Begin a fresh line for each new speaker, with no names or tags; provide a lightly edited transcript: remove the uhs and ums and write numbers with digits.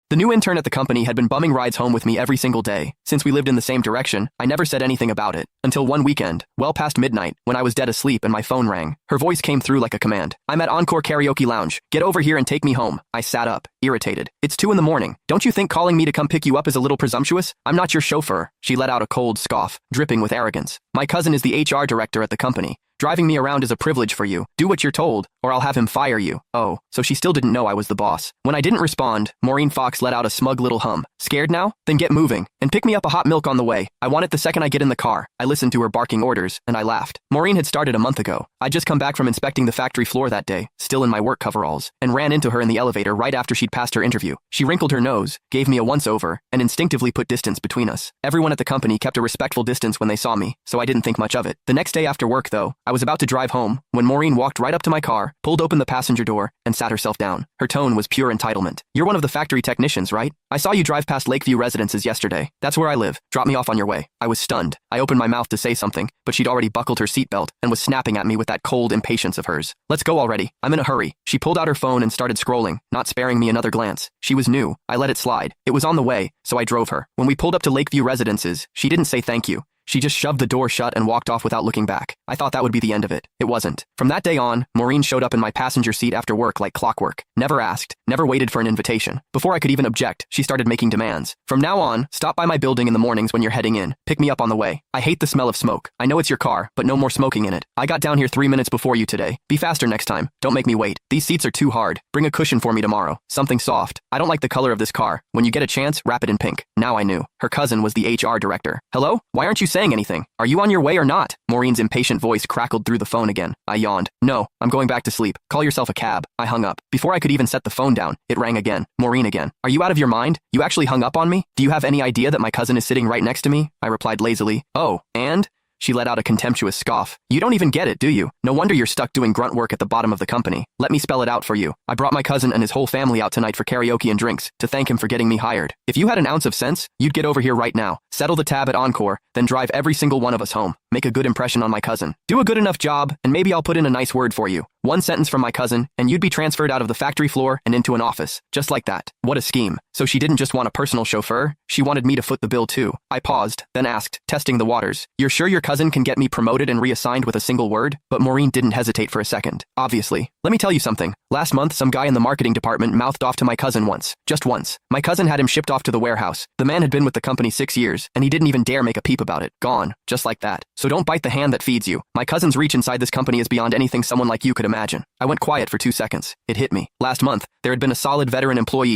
The new intern at the company had been bumming rides home with me every single day. Since we lived in the same direction, I never said anything about it. Until one weekend, well past midnight, when I was dead asleep and my phone rang. Her voice came through like a command. "I'm at Encore Karaoke Lounge. Get over here and take me home." I sat up, irritated. "It's 2 in the morning. Don't you think calling me to come pick you up is a little presumptuous? I'm not your chauffeur." She let out a cold scoff, dripping with arrogance. "My cousin is the HR director at the company. Driving me around is a privilege for you. Do what you're told, or I'll have him fire you." Oh, so she still didn't know I was the boss. When I didn't respond, Maureen Fox let out a smug little hum. "Scared now? Then get moving, and pick me up a hot milk on the way. I want it the second I get in the car." I listened to her barking orders, and I laughed. Maureen had started a month ago. I'd just come back from inspecting the factory floor that day, still in my work coveralls, and ran into her in the elevator right after she'd passed her interview. She wrinkled her nose, gave me a once-over, and instinctively put distance between us. Everyone at the company kept a respectful distance when they saw me, so I didn't think much of it. The next day after work, though, I was about to drive home when Maureen walked right up to my car, pulled open the passenger door, and sat herself down. Her tone was pure entitlement. "You're one of the factory technicians, right? I saw you drive past Lakeview Residences yesterday. That's where I live. Drop me off on your way." I was stunned. I opened my mouth to say something, but she'd already buckled her seatbelt and was snapping at me with that cold impatience of hers. "Let's go already. I'm in a hurry." She pulled out her phone and started scrolling, not sparing me another glance. She was new. I let it slide. It was on the way, so I drove her. When we pulled up to Lakeview Residences, she didn't say thank you. She just shoved the door shut and walked off without looking back. I thought that would be the end of it. It wasn't. From that day on, Maureen showed up in my passenger seat after work like clockwork. Never asked, never waited for an invitation. Before I could even object, she started making demands. "From now on, stop by my building in the mornings when you're heading in. Pick me up on the way. I hate the smell of smoke. I know it's your car, but no more smoking in it. I got down here 3 minutes before you today. Be faster next time. Don't make me wait. These seats are too hard. Bring a cushion for me tomorrow. Something soft. I don't like the color of this car. When you get a chance, wrap it in pink." Now I knew. Her cousin was the HR director. "Hello? Why aren't you saying anything? Are you on your way or not?" Maureen's impatient voice crackled through the phone again. I yawned. "No, I'm going back to sleep. Call yourself a cab." I hung up. Before I could even set the phone down, it rang again. Maureen again. "Are you out of your mind? You actually hung up on me? Do you have any idea that my cousin is sitting right next to me?" I replied lazily. "Oh, and?" She let out a contemptuous scoff. "You don't even get it, do you? No wonder you're stuck doing grunt work at the bottom of the company. Let me spell it out for you. I brought my cousin and his whole family out tonight for karaoke and drinks, to thank him for getting me hired. If you had an ounce of sense, you'd get over here right now, settle the tab at Encore, then drive every single one of us home. Make a good impression on my cousin. Do a good enough job, and maybe I'll put in a nice word for you. One sentence from my cousin, and you'd be transferred out of the factory floor and into an office. Just like that. What a scheme. So she didn't just want a personal chauffeur, she wanted me to foot the bill too." I paused, then asked, testing the waters, "You're sure your cousin can get me promoted and reassigned with a single word?" But Maureen didn't hesitate for a second. "Obviously. Let me tell you something. Last month, some guy in the marketing department mouthed off to my cousin once. Just once. My cousin had him shipped off to the warehouse. The man had been with the company 6 years, and he didn't even dare make a peep about it. Gone. Just like that. So don't bite the hand that feeds you. My cousin's reach inside this company is beyond anything someone like you could imagine." I went quiet for 2 seconds. It hit me. Last month, there had been a solid veteran employee